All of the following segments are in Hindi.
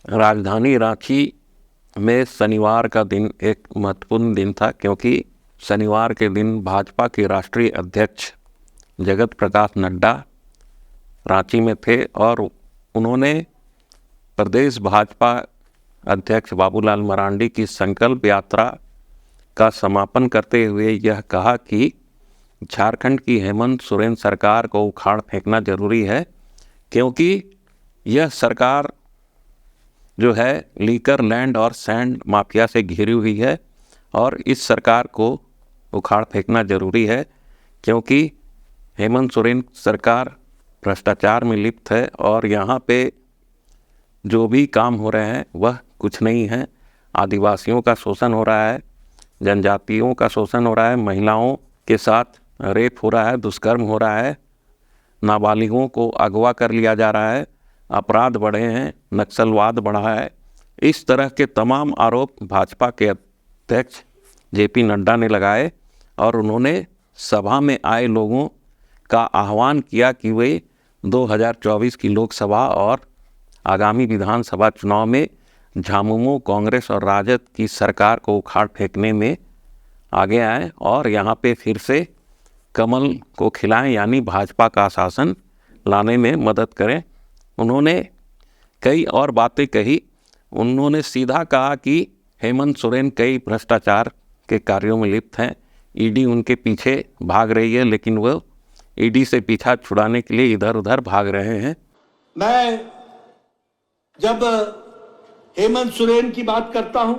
राजधानी रांची में शनिवार का दिन एक महत्वपूर्ण दिन था, क्योंकि शनिवार के दिन भाजपा के राष्ट्रीय अध्यक्ष जगत प्रकाश नड्डा रांची में थे और उन्होंने प्रदेश भाजपा अध्यक्ष बाबूलाल मरांडी की संकल्प यात्रा का समापन करते हुए यह कहा कि झारखंड की हेमंत सोरेन सरकार को उखाड़ फेंकना जरूरी है, क्योंकि यह सरकार जो है लीकर लैंड और सैंड माफिया से घिरी हुई है और इस सरकार को उखाड़ फेंकना जरूरी है, क्योंकि हेमंत सोरेन सरकार भ्रष्टाचार में लिप्त है और यहाँ पे जो भी काम हो रहे हैं वह कुछ नहीं है। आदिवासियों का शोषण हो रहा है, जनजातियों का शोषण हो रहा है, महिलाओं के साथ रेप हो रहा है, दुष्कर्म हो रहा है, नाबालिगों को अगवा कर लिया जा रहा है, अपराध बढ़े हैं, नक्सलवाद बढ़ा है। इस तरह के तमाम आरोप भाजपा के अध्यक्ष जेपी नड्डा ने लगाए और उन्होंने सभा में आए लोगों का आह्वान किया कि वे 2024 की लोकसभा और आगामी विधानसभा चुनाव में झामुमो, कांग्रेस और राजद की सरकार को उखाड़ फेंकने में आगे आए और यहाँ पे फिर से कमल को खिलाएं, यानी भाजपा का शासन लाने में मदद करें। उन्होंने कई और बातें कही। उन्होंने सीधा कहा कि हेमंत सोरेन कई भ्रष्टाचार के कार्यों में लिप्त हैं, ईडी उनके पीछे भाग रही है, लेकिन वह ईडी से पीछा छुड़ाने के लिए इधर उधर भाग रहे हैं। मैं जब हेमंत सोरेन की बात करता हूं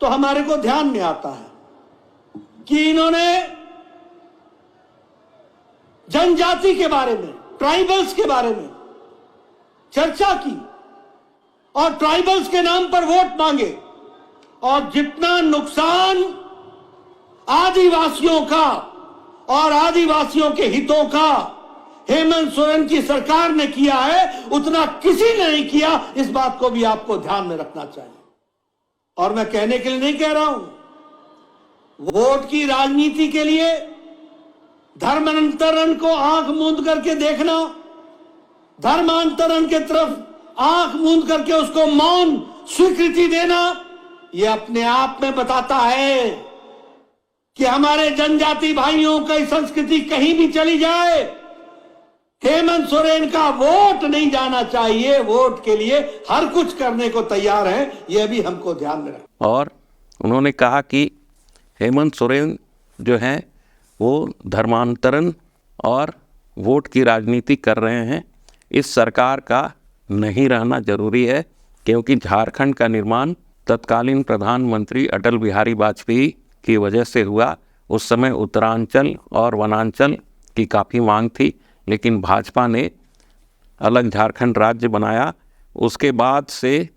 तो हमारे को ध्यान में आता है कि इन्होंने जनजाति के बारे में, ट्राइबल्स के बारे में चर्चा की और ट्राइबल्स के नाम पर वोट मांगे और जितना नुकसान आदिवासियों का और आदिवासियों के हितों का हेमंत सोरेन की सरकार ने किया है, उतना किसी ने नहीं किया। इस बात को भी आपको ध्यान में रखना चाहिए। और मैं कहने के लिए नहीं कह रहा हूं, वोट की राजनीति के लिए धर्मांतरण को आंख मूंद करके देखना, धर्मांतरण के तरफ आंख मूंद करके उसको मौन स्वीकृति देना, यह अपने आप में बताता है कि हमारे जनजाति भाइयों की संस्कृति कहीं भी चली जाए, हेमंत सोरेन का वोट नहीं जाना चाहिए। वोट के लिए हर कुछ करने को तैयार है, यह भी हमको ध्यान में रखना। और उन्होंने कहा कि हेमंत सोरेन जो हैं वो धर्मांतरण और वोट की राजनीति कर रहे हैं। इस सरकार का नहीं रहना जरूरी है, क्योंकि झारखंड का निर्माण तत्कालीन प्रधानमंत्री अटल बिहारी वाजपेयी की वजह से हुआ। उस समय उत्तरांचल और वनांचल की काफ़ी मांग थी, लेकिन भाजपा ने अलग झारखंड राज्य बनाया। उसके बाद से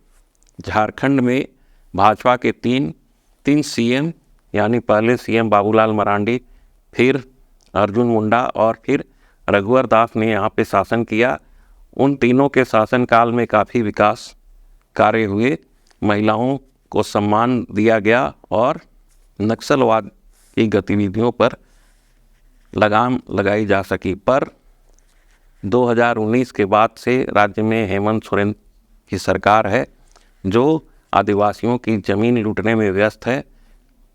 झारखंड में भाजपा के तीन सीएम, यानी पहले सीएम बाबूलाल मरांडी, फिर अर्जुन मुंडा और फिर रघुवर दास ने यहाँ पे शासन किया। उन तीनों के शासनकाल में काफ़ी विकास कार्य हुए, महिलाओं को सम्मान दिया गया और नक्सलवाद की गतिविधियों पर लगाम लगाई जा सकी। पर 2019 के बाद से राज्य में हेमंत सोरेन की सरकार है जो आदिवासियों की ज़मीन लूटने में व्यस्त है,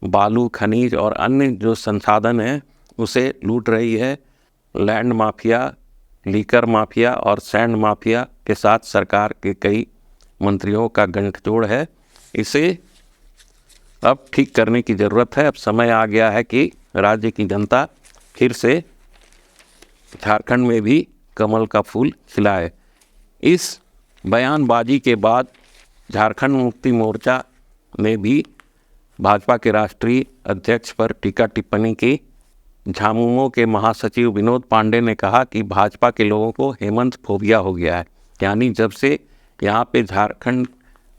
बालू, खनिज और अन्य जो संसाधन हैं उसे लूट रही है। लैंड माफिया, लीकर माफिया और सैंड माफिया के साथ सरकार के कई मंत्रियों का गठजोड़ है। इसे अब ठीक करने की ज़रूरत है। अब समय आ गया है कि राज्य की जनता फिर से झारखंड में भी कमल का फूल खिलाए। इस बयानबाजी के बाद झारखंड मुक्ति मोर्चा ने भी भाजपा के राष्ट्रीय अध्यक्ष पर टीका टिप्पणी की। झामुमो के महासचिव विनोद पांडे ने कहा कि भाजपा के लोगों को हेमंत फोबिया हो गया है, यानी जब से यहाँ पे झारखंड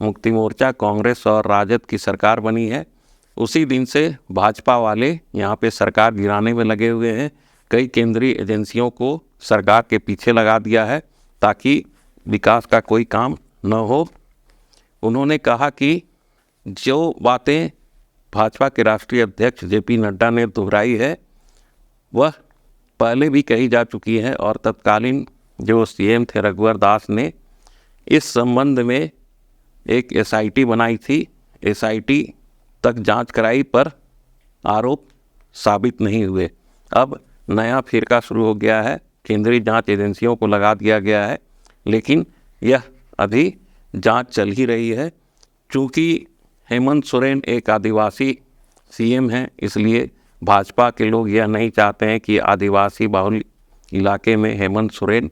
मुक्ति मोर्चा, कांग्रेस और राजद की सरकार बनी है, उसी दिन से भाजपा वाले यहाँ पे सरकार गिराने में लगे हुए हैं। कई केंद्रीय एजेंसियों को सरकार के पीछे लगा दिया है ताकि विकास का कोई काम न हो। उन्होंने कहा कि जो बातें भाजपा के राष्ट्रीय अध्यक्ष जेपी नड्डा ने दोहराई है वह पहले भी कही जा चुकी है और तत्कालीन जो सीएम थे रघुवर दास ने इस संबंध में एक एसआईटी बनाई थी, एसआईटी तक जांच कराई पर आरोप साबित नहीं हुए। अब नया फिरका शुरू हो गया है, केंद्रीय जांच एजेंसियों को लगा दिया गया है, लेकिन यह अभी जांच चल ही रही है। चूँकि हेमंत सोरेन एक आदिवासी सीएम हैं, इसलिए भाजपा के लोग यह नहीं चाहते हैं कि आदिवासी बाहुल इलाके में हेमंत सोरेन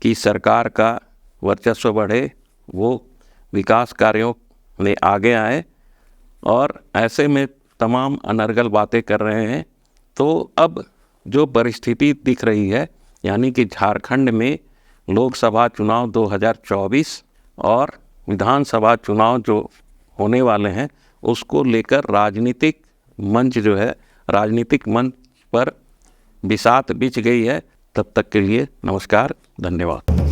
की सरकार का वर्चस्व बढ़े, वो विकास कार्यों में आगे आए, और ऐसे में तमाम अनर्गल बातें कर रहे हैं। तो अब जो परिस्थिति दिख रही है, यानी कि झारखंड में लोकसभा चुनाव 2024 और विधानसभा चुनाव जो होने वाले हैं, उसको लेकर राजनीतिक मंच पर बिसात बिछ गई है। तब तक के लिए नमस्कार, धन्यवाद।